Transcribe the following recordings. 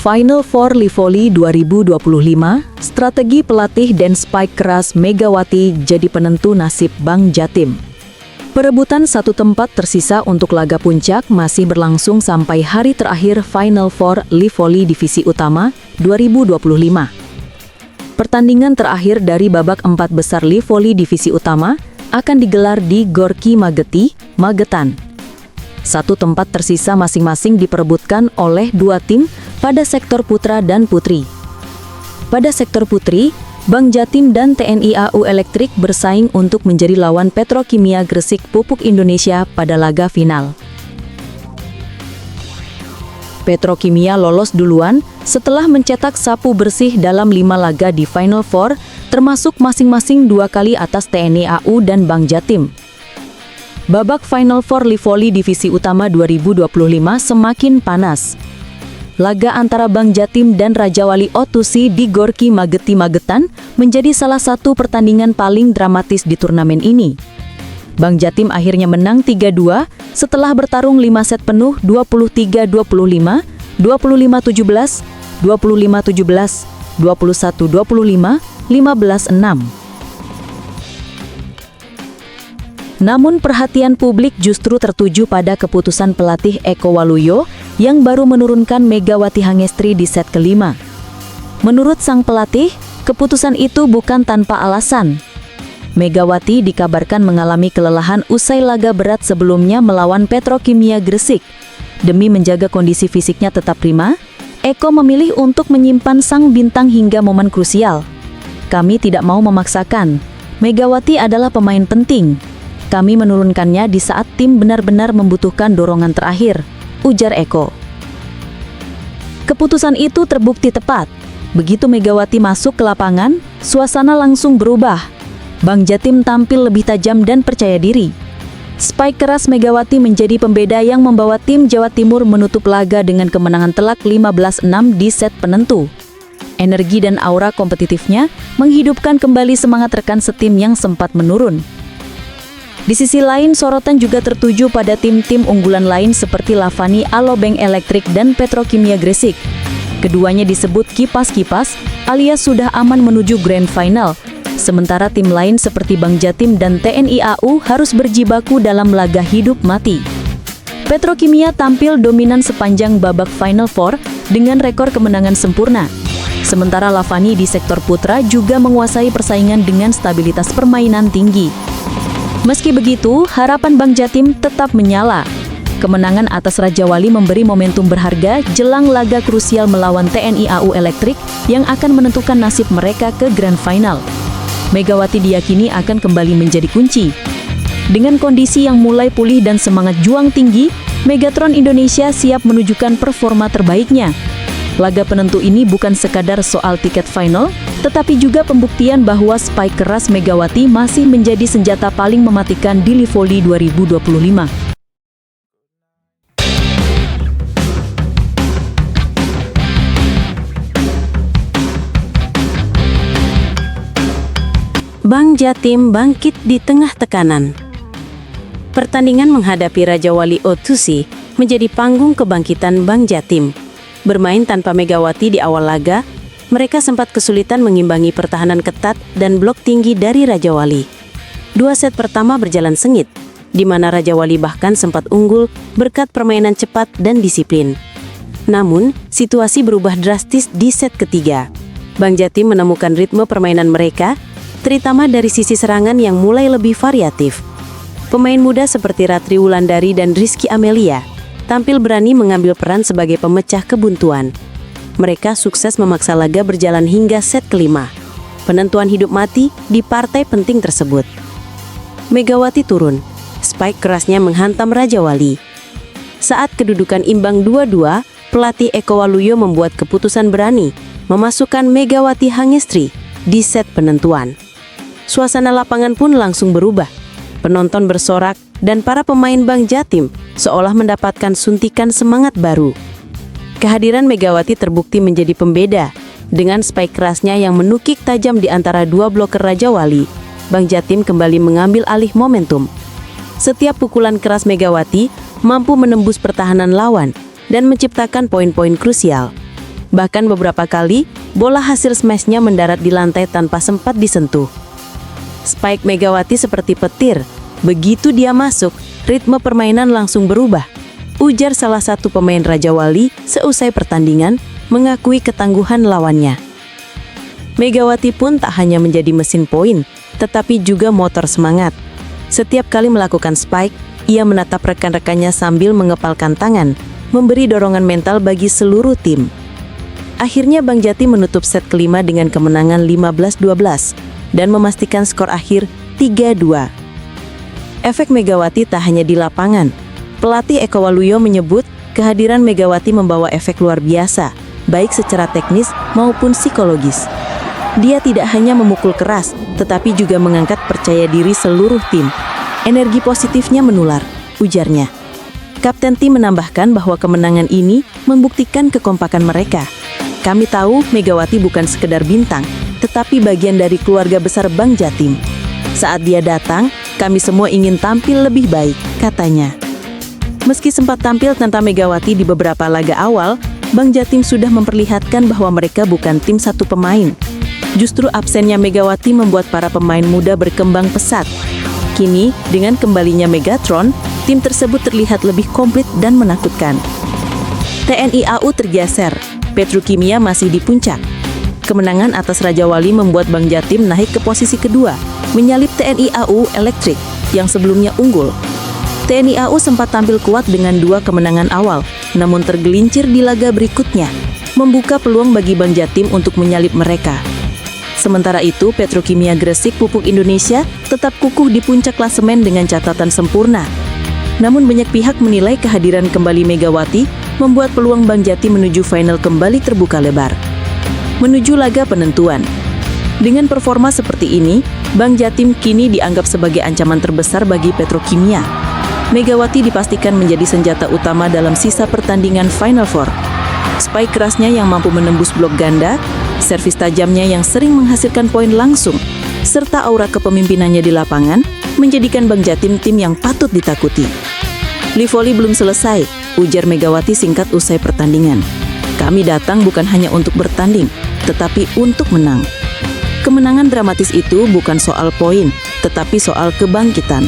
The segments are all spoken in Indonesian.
Final Four Livoli 2025, strategi pelatih dan spike keras Megawati jadi penentu nasib Bank Jatim. Perebutan satu tempat tersisa untuk laga puncak masih berlangsung sampai hari terakhir Final Four Livoli Divisi Utama 2025. Pertandingan terakhir dari babak 4 besar Livoli Divisi Utama akan digelar di Gorki Mageti, Magetan. Satu tempat tersisa masing-masing diperebutkan oleh dua tim pada sektor putra dan putri. Pada sektor putri, Bank Jatim dan TNI AU Elektrik bersaing untuk menjadi lawan Petrokimia Gresik Pupuk Indonesia pada laga final. Petrokimia lolos duluan setelah mencetak sapu bersih dalam 5 laga di Final Four, termasuk masing-masing 2 kali atas TNI AU dan Bank Jatim. Babak Final Four Livoli Divisi Utama 2025 semakin panas. Laga antara Bank Jatim dan Raja Wali O2C di Gorki Mageti Magetan menjadi salah satu pertandingan paling dramatis di turnamen ini. Bank Jatim akhirnya menang 3-2 setelah bertarung 5 set penuh 23-25, 25-17, 25-17, 21-25, 15-6. Namun perhatian publik justru tertuju pada keputusan pelatih Eko Waluyo yang baru menurunkan Megawati Hangestri di set kelima. Menurut sang pelatih, keputusan itu bukan tanpa alasan. Megawati dikabarkan mengalami kelelahan usai laga berat sebelumnya melawan Petrokimia Gresik. Demi menjaga kondisi fisiknya tetap prima, Eko memilih untuk menyimpan sang bintang hingga momen krusial. Kami tidak mau memaksakan. Megawati adalah pemain penting. Kami menurunkannya di saat tim benar-benar membutuhkan dorongan terakhir, ujar Eko. Keputusan itu terbukti tepat. Begitu Megawati masuk ke lapangan, suasana langsung berubah. Bank Jatim tampil lebih tajam dan percaya diri. Spike keras Megawati menjadi pembeda yang membawa tim Jawa Timur menutup laga dengan kemenangan telak 15-6 di set penentu. Energi dan aura kompetitifnya menghidupkan kembali semangat rekan setim yang sempat menurun. Di sisi lain, sorotan juga tertuju pada tim-tim unggulan lain seperti Lavani Alobank Elektrik dan Petrokimia Gresik. Keduanya disebut kipas-kipas alias sudah aman menuju Grand Final. Sementara tim lain seperti Bank Jatim dan TNI AU harus berjibaku dalam laga hidup mati. Petrokimia tampil dominan sepanjang babak Final Four dengan rekor kemenangan sempurna. Sementara Lavani di sektor putra juga menguasai persaingan dengan stabilitas permainan tinggi. Meski begitu, harapan Bank Jatim tetap menyala. Kemenangan atas Raja Wali memberi momentum berharga jelang laga krusial melawan TNI AU Elektrik yang akan menentukan nasib mereka ke Grand Final. Megawati diyakini akan kembali menjadi kunci. Dengan kondisi yang mulai pulih dan semangat juang tinggi, Megatron Indonesia siap menunjukkan performa terbaiknya. Laga penentu ini bukan sekadar soal tiket final, tetapi juga pembuktian bahwa spike keras Megawati masih menjadi senjata paling mematikan di Livoli 2025. Bank Jatim bangkit di tengah tekanan. Pertandingan menghadapi Raja Wali O2C menjadi panggung kebangkitan Bank Jatim. Bermain tanpa Megawati di awal laga, mereka sempat kesulitan mengimbangi pertahanan ketat dan blok tinggi dari Raja Wali. 2 set pertama berjalan sengit, di mana Raja Wali bahkan sempat unggul berkat permainan cepat dan disiplin. Namun, situasi berubah drastis di set ketiga. Bank Jatim menemukan ritme permainan mereka, terutama dari sisi serangan yang mulai lebih variatif. Pemain muda seperti Ratri Wulandari dan Rizky Amelia tampil berani mengambil peran sebagai pemecah kebuntuan. Mereka sukses memaksa laga berjalan hingga set kelima. Penentuan hidup mati di partai penting tersebut. Megawati turun. Spike kerasnya menghantam Raja Wali. Saat kedudukan imbang 2-2, pelatih Eko Waluyo membuat keputusan berani memasukkan Megawati Hangestri di set penentuan. Suasana lapangan pun langsung berubah. Penonton bersorak dan para pemain Bank Jatim seolah mendapatkan suntikan semangat baru. Kehadiran Megawati terbukti menjadi pembeda. Dengan spike kerasnya yang menukik tajam di antara dua bloker Raja Wali, Bank Jatim kembali mengambil alih momentum. Setiap pukulan keras Megawati mampu menembus pertahanan lawan dan menciptakan poin-poin krusial. Bahkan beberapa kali, bola hasil smashnya mendarat di lantai tanpa sempat disentuh. Spike Megawati seperti petir. Begitu dia masuk, ritme permainan langsung berubah. Ujar salah satu pemain Raja Wali seusai pertandingan, mengakui ketangguhan lawannya. Megawati pun tak hanya menjadi mesin poin, tetapi juga motor semangat. Setiap kali melakukan spike, ia menatap rekan-rekannya sambil mengepalkan tangan, memberi dorongan mental bagi seluruh tim. Akhirnya Bang Jatim menutup set kelima dengan kemenangan 15-12 dan memastikan skor akhir 3-2. Efek Megawati tak hanya di lapangan. Pelatih Eko Waluyo menyebut kehadiran Megawati membawa efek luar biasa, baik secara teknis maupun psikologis. Dia tidak hanya memukul keras, tetapi juga mengangkat percaya diri seluruh tim. Energi positifnya menular, ujarnya. Kapten tim menambahkan bahwa kemenangan ini membuktikan kekompakan mereka. Kami tahu Megawati bukan sekedar bintang, tetapi bagian dari keluarga besar Bang Jatim. Saat dia datang, kami semua ingin tampil lebih baik, katanya. Meski sempat tampil tanpa Megawati di beberapa laga awal, Bang Jatim sudah memperlihatkan bahwa mereka bukan tim satu pemain. Justru absennya Megawati membuat para pemain muda berkembang pesat. Kini, dengan kembalinya Megatron, tim tersebut terlihat lebih komplit dan menakutkan. TNI AU tergeser, Petrokimia masih di puncak. Kemenangan atas Raja Wali membuat Bang Jatim naik ke posisi kedua, menyalip TNI AU Elektrik yang sebelumnya unggul. TNI AU sempat tampil kuat dengan 2 kemenangan awal, namun tergelincir di laga berikutnya, membuka peluang bagi Bang Jatim untuk menyalip mereka. Sementara itu, Petrokimia Gresik Pupuk Indonesia tetap kukuh di puncak klasemen dengan catatan sempurna. Namun banyak pihak menilai kehadiran kembali Megawati membuat peluang Bang Jatim menuju final kembali terbuka lebar. Menuju laga penentuan. Dengan performa seperti ini, Bang Jatim kini dianggap sebagai ancaman terbesar bagi Petrokimia. Megawati dipastikan menjadi senjata utama dalam sisa pertandingan Final Four. Spike kerasnya yang mampu menembus blok ganda, servis tajamnya yang sering menghasilkan poin langsung, serta aura kepemimpinannya di lapangan menjadikan Bang Jatim tim yang patut ditakuti. Livoli belum selesai, ujar Megawati singkat usai pertandingan. Kami datang bukan hanya untuk bertanding, tetapi untuk menang. Kemenangan dramatis itu bukan soal poin, tetapi soal kebangkitan.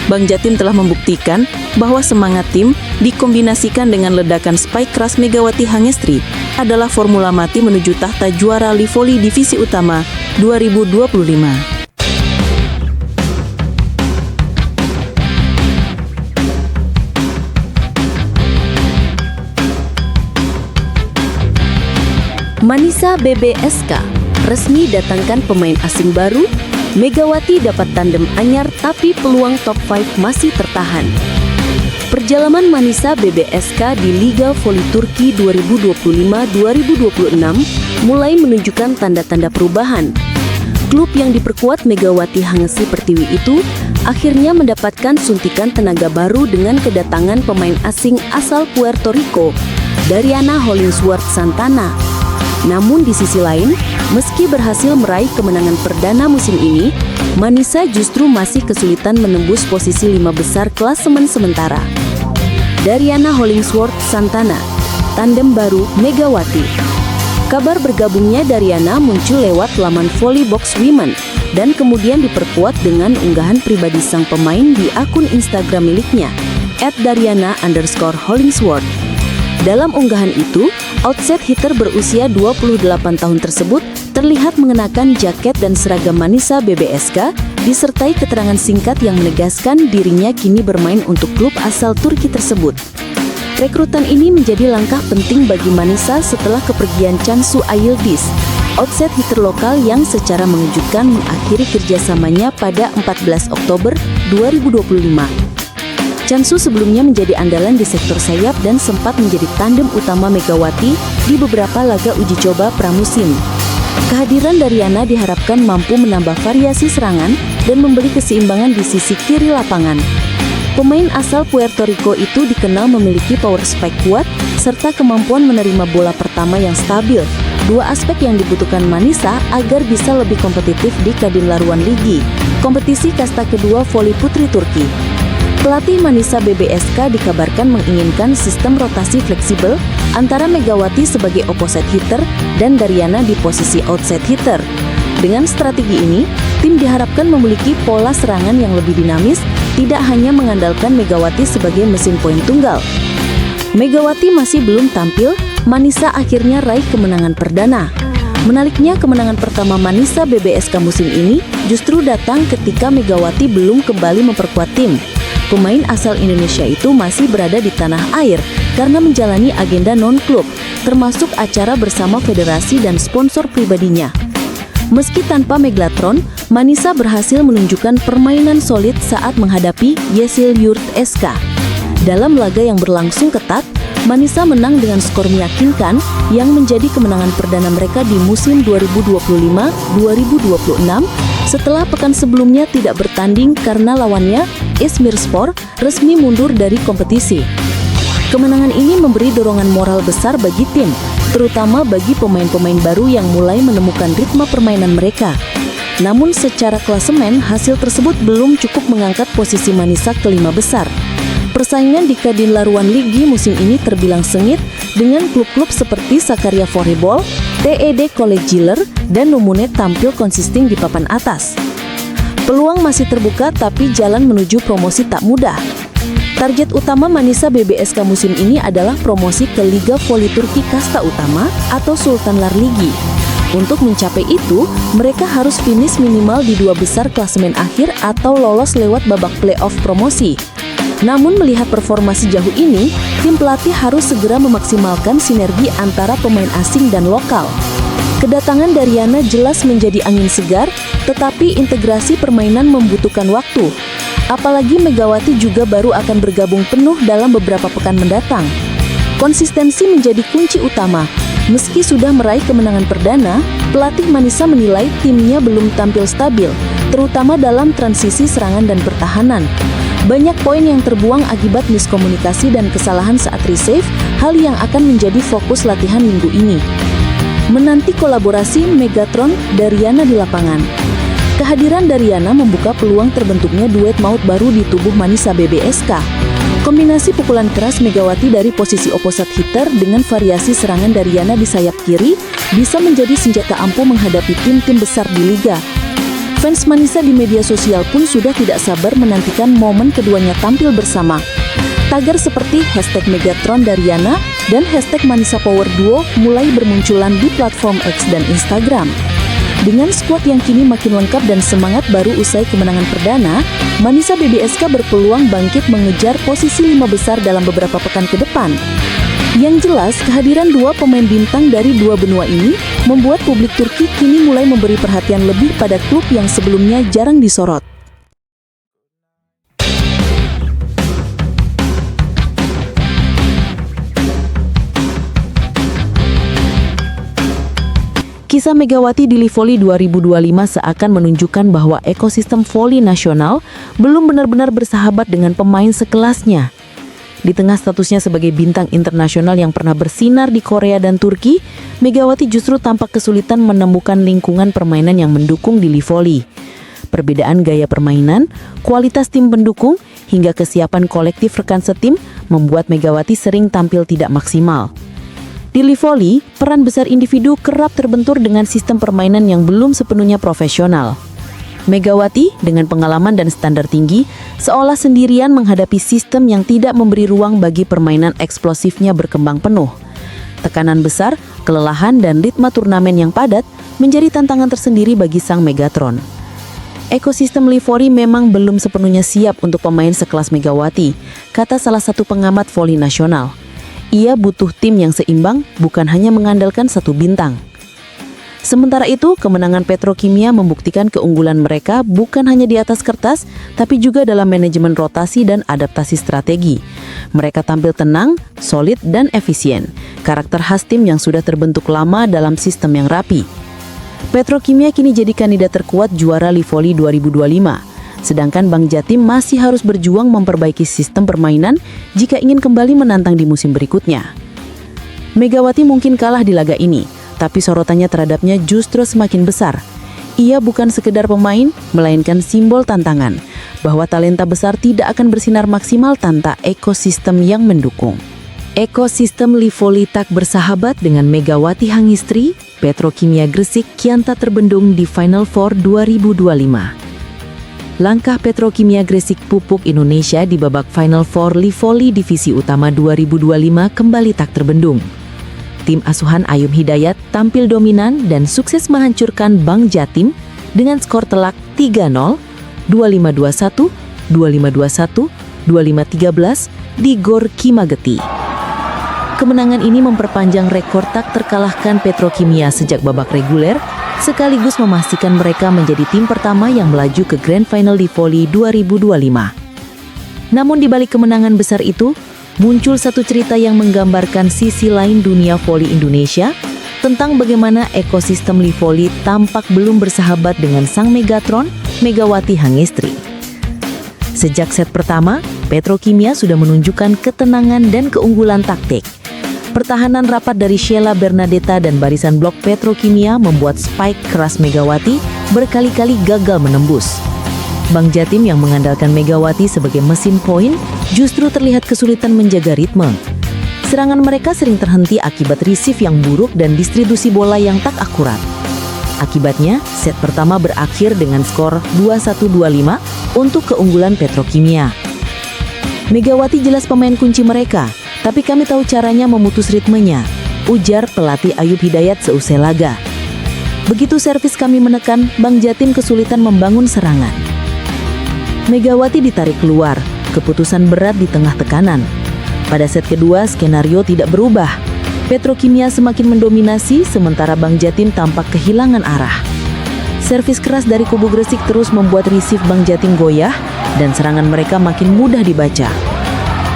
Bang Jatim telah membuktikan bahwa semangat tim dikombinasikan dengan ledakan spike keras Megawati Hangestri adalah formula mati menuju tahta juara Livoli Divisi Utama 2025. Manisa BBSK resmi datangkan pemain asing baru. Megawati dapat tandem anyar tapi peluang top 5 masih tertahan. Perjalanan Manisa BBSK di Liga Voli Turki 2025-2026 mulai menunjukkan tanda-tanda perubahan. Klub yang diperkuat Megawati Hangestri Pertiwi itu akhirnya mendapatkan suntikan tenaga baru dengan kedatangan pemain asing asal Puerto Rico, Dariana Hollingsworth Santana. Namun di sisi lain, meski berhasil meraih kemenangan perdana musim ini, Manisa justru masih kesulitan menembus posisi 5 besar klasemen sementara. Dariana Hollingsworth Santana, tandem baru Megawati. Kabar bergabungnya Dariana muncul lewat laman Volleybox Women dan kemudian diperkuat dengan unggahan pribadi sang pemain di akun Instagram miliknya, @Dariana_Hollingsworth. Dalam unggahan itu, outside hitter berusia 28 tahun tersebut terlihat mengenakan jaket dan seragam Manisa BBSK disertai keterangan singkat yang menegaskan dirinya kini bermain untuk klub asal Turki tersebut. Rekrutan ini menjadi langkah penting bagi Manisa setelah kepergian Cansu Ayıldız, outside hitter lokal yang secara mengejutkan mengakhiri kerjasamanya pada 14 Oktober 2025. Cansu sebelumnya menjadi andalan di sektor sayap dan sempat menjadi tandem utama Megawati di beberapa laga uji coba pramusim. Kehadiran Dariana diharapkan mampu menambah variasi serangan dan memberi keseimbangan di sisi kiri lapangan. Pemain asal Puerto Rico itu dikenal memiliki power spike kuat serta kemampuan menerima bola pertama yang stabil, dua aspek yang dibutuhkan Manisa agar bisa lebih kompetitif di Kadin Laruan Ligi, kompetisi kasta kedua voli putri Turki. Pelatih Manisa BBSK dikabarkan menginginkan sistem rotasi fleksibel antara Megawati sebagai opposite hitter dan Daryana di posisi outside hitter. Dengan strategi ini, tim diharapkan memiliki pola serangan yang lebih dinamis, tidak hanya mengandalkan Megawati sebagai mesin poin tunggal. Megawati masih belum tampil, Manisa akhirnya raih kemenangan perdana. Menariknya, kemenangan pertama Manisa BBSK musim ini justru datang ketika Megawati belum kembali memperkuat tim. Pemain asal Indonesia itu masih berada di tanah air karena menjalani agenda non-klub, termasuk acara bersama federasi dan sponsor pribadinya. Meski tanpa Meglatron, Manisa berhasil menunjukkan permainan solid saat menghadapi Yesil Yurt SK. Dalam laga yang berlangsung ketat, Manisa menang dengan skor meyakinkan yang menjadi kemenangan perdana mereka di musim 2025-2026 setelah pekan sebelumnya tidak bertanding karena lawannya, Izmirspor, resmi mundur dari kompetisi. Kemenangan ini memberi dorongan moral besar bagi tim, terutama bagi pemain-pemain baru yang mulai menemukan ritme permainan mereka. Namun secara klasemen, hasil tersebut belum cukup mengangkat posisi Manisa ke 5 besar. Persaingan di Kadin Laruan Ligi musim ini terbilang sengit dengan klub-klub seperti Sakarya Volleyball, TED College Giller, dan Numune tampil konsisten di papan atas. Peluang masih terbuka tapi jalan menuju promosi tak mudah. Target utama Manisa BBSK musim ini adalah promosi ke Liga Voli Turki Kasta Utama atau Sultanlar Ligi. Untuk mencapai itu, mereka harus finish minimal di 2 besar klasemen akhir atau lolos lewat babak playoff promosi. Namun melihat performa sejauh ini, tim pelatih harus segera memaksimalkan sinergi antara pemain asing dan lokal. Kedatangan Daryana jelas menjadi angin segar, tetapi integrasi permainan membutuhkan waktu. Apalagi Megawati juga baru akan bergabung penuh dalam beberapa pekan mendatang. Konsistensi menjadi kunci utama. Meski sudah meraih kemenangan perdana, pelatih Manisa menilai timnya belum tampil stabil, terutama dalam transisi serangan dan pertahanan. Banyak poin yang terbuang akibat miskomunikasi dan kesalahan saat resave, hal yang akan menjadi fokus latihan minggu ini. Menanti kolaborasi Megatron Daryana di lapangan. Kehadiran Daryana membuka peluang terbentuknya duet maut baru di tubuh Manisa BBSK. Kombinasi pukulan keras Megawati dari posisi opposite hitter dengan variasi serangan Daryana di sayap kiri bisa menjadi senjata ampuh menghadapi tim-tim besar di liga. Fans Manisa di media sosial pun sudah tidak sabar menantikan momen keduanya tampil bersama. Tagar seperti #Megatron Daryana dan #Manisa Power Duo mulai bermunculan di platform X dan Instagram. Dengan skuad yang kini makin lengkap dan semangat baru usai kemenangan perdana, Manisa BBSK berpeluang bangkit mengejar posisi 5 besar dalam beberapa pekan ke depan. Yang jelas, kehadiran 2 pemain bintang dari 2 benua ini membuat publik Turki kini mulai memberi perhatian lebih pada klub yang sebelumnya jarang disorot. Kisah Megawati di Livoli 2025 seakan menunjukkan bahwa ekosistem voli nasional belum benar-benar bersahabat dengan pemain sekelasnya. Di tengah statusnya sebagai bintang internasional yang pernah bersinar di Korea dan Turki, Megawati justru tampak kesulitan menemukan lingkungan permainan yang mendukung di Livoli. Perbedaan gaya permainan, kualitas tim pendukung, hingga kesiapan kolektif rekan setim membuat Megawati sering tampil tidak maksimal. Di Livoli, peran besar individu kerap terbentur dengan sistem permainan yang belum sepenuhnya profesional. Megawati dengan pengalaman dan standar tinggi seolah sendirian menghadapi sistem yang tidak memberi ruang bagi permainan eksplosifnya berkembang penuh. Tekanan besar, kelelahan, dan ritme turnamen yang padat menjadi tantangan tersendiri bagi sang Megatron. Ekosistem Livoli memang belum sepenuhnya siap untuk pemain sekelas Megawati, kata salah satu pengamat voli nasional. Ia butuh tim yang seimbang, bukan hanya mengandalkan satu bintang. Sementara itu, kemenangan Petrokimia membuktikan keunggulan mereka bukan hanya di atas kertas, tapi juga dalam manajemen rotasi dan adaptasi strategi. Mereka tampil tenang, solid, dan efisien, karakter khas tim yang sudah terbentuk lama dalam sistem yang rapi. Petrokimia kini jadi kandidat terkuat juara Livoli 2025, sedangkan Bank Jatim masih harus berjuang memperbaiki sistem permainan jika ingin kembali menantang di musim berikutnya. Megawati mungkin kalah di laga ini, tapi sorotannya terhadapnya justru semakin besar. Ia bukan sekedar pemain, melainkan simbol tantangan. bahwa talenta besar tidak akan bersinar maksimal tanpa ekosistem yang mendukung. Ekosistem Livoli tak bersahabat dengan Megawati Hangistri, Petrokimia Gresik kian tak terbendung di Final Four 2025. Langkah Petrokimia Gresik pupuk Indonesia di babak Final Four Livoli Divisi Utama 2025 kembali tak terbendung. Tim asuhan Ayub Hidayat tampil dominan dan sukses menghancurkan Bank Jatim dengan skor telak 3-0, 25-21, 25-21, 25-13 di Gor Kimageti. Kemenangan ini memperpanjang rekor tak terkalahkan Petrokimia sejak babak reguler, sekaligus memastikan mereka menjadi tim pertama yang melaju ke Grand Final di Voli 2025. Namun di balik kemenangan besar itu, muncul satu cerita yang menggambarkan sisi lain dunia voli Indonesia tentang bagaimana ekosistem Livoli tampak belum bersahabat dengan sang Megatron, Megawati Hangistri. Sejak set pertama, Petrokimia sudah menunjukkan ketenangan dan keunggulan taktik. Pertahanan rapat dari Sheila Bernadetta dan barisan blok Petrokimia membuat spike keras Megawati berkali-kali gagal menembus. Bank Jatim yang mengandalkan Megawati sebagai mesin poin justru terlihat kesulitan menjaga ritme. Serangan mereka sering terhenti akibat receive yang buruk dan distribusi bola yang tak akurat. Akibatnya, set pertama berakhir dengan skor 21-25 untuk keunggulan Petrokimia. Megawati jelas pemain kunci mereka, tapi kami tahu caranya memutus ritmenya, ujar pelatih Ayub Hidayat seusai laga. Begitu servis kami menekan, Bank Jatim kesulitan membangun serangan. Megawati ditarik keluar, keputusan berat di tengah tekanan. Pada set kedua, skenario tidak berubah. Petrokimia semakin mendominasi, sementara Bank Jatim tampak kehilangan arah. Servis keras dari kubu Gresik terus membuat receive Bank Jatim goyah, dan serangan mereka makin mudah dibaca.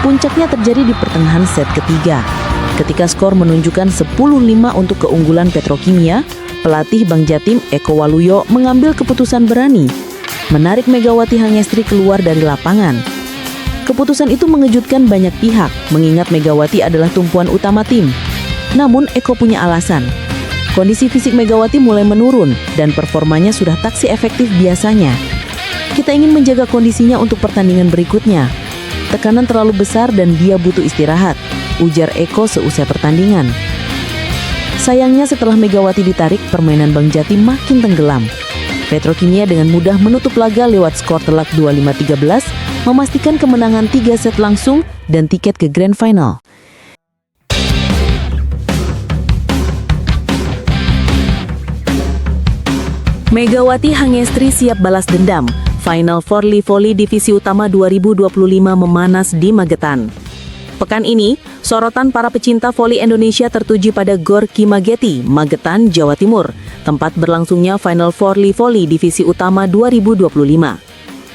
Puncaknya terjadi di pertengahan set ketiga. Ketika skor menunjukkan 10-5 untuk keunggulan Petrokimia, pelatih Bank Jatim Eko Waluyo mengambil keputusan berani, menarik Megawati Hangestri keluar dari lapangan. Keputusan itu mengejutkan banyak pihak, mengingat Megawati adalah tumpuan utama tim. Namun Eko punya alasan. Kondisi fisik Megawati mulai menurun dan performanya sudah tak seefektif biasanya. Kita ingin menjaga kondisinya untuk pertandingan berikutnya. Tekanan terlalu besar dan dia butuh istirahat, ujar Eko seusai pertandingan. Sayangnya setelah Megawati ditarik, permainan Bank Jatim makin tenggelam. Petrokimia dengan mudah menutup laga lewat skor telak 25-13, memastikan kemenangan 3 set langsung dan tiket ke Grand Final. Megawati Hangestri siap balas dendam. Final Four Livoli Divisi Utama 2025 memanas di Magetan. Pekan ini, sorotan para pecinta voli Indonesia tertuju pada Gor Kimageti, Magetan, Jawa Timur, tempat berlangsungnya Final Four Livoli Divisi Utama 2025.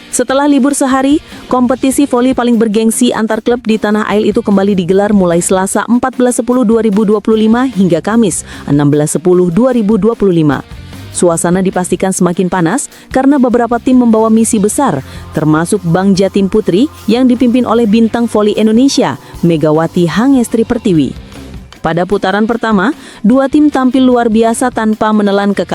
Setelah libur sehari, kompetisi voli paling bergengsi antar klub di tanah air itu kembali digelar mulai Selasa 14/10/2025 hingga Kamis 16/10/2025. Suasana dipastikan semakin panas karena beberapa tim membawa misi besar, termasuk Bank Jatim Putri yang dipimpin oleh bintang voli Indonesia, Megawati Hangestri Pertiwi. Pada putaran pertama, dua tim tampil luar biasa tanpa menelan kekalahan.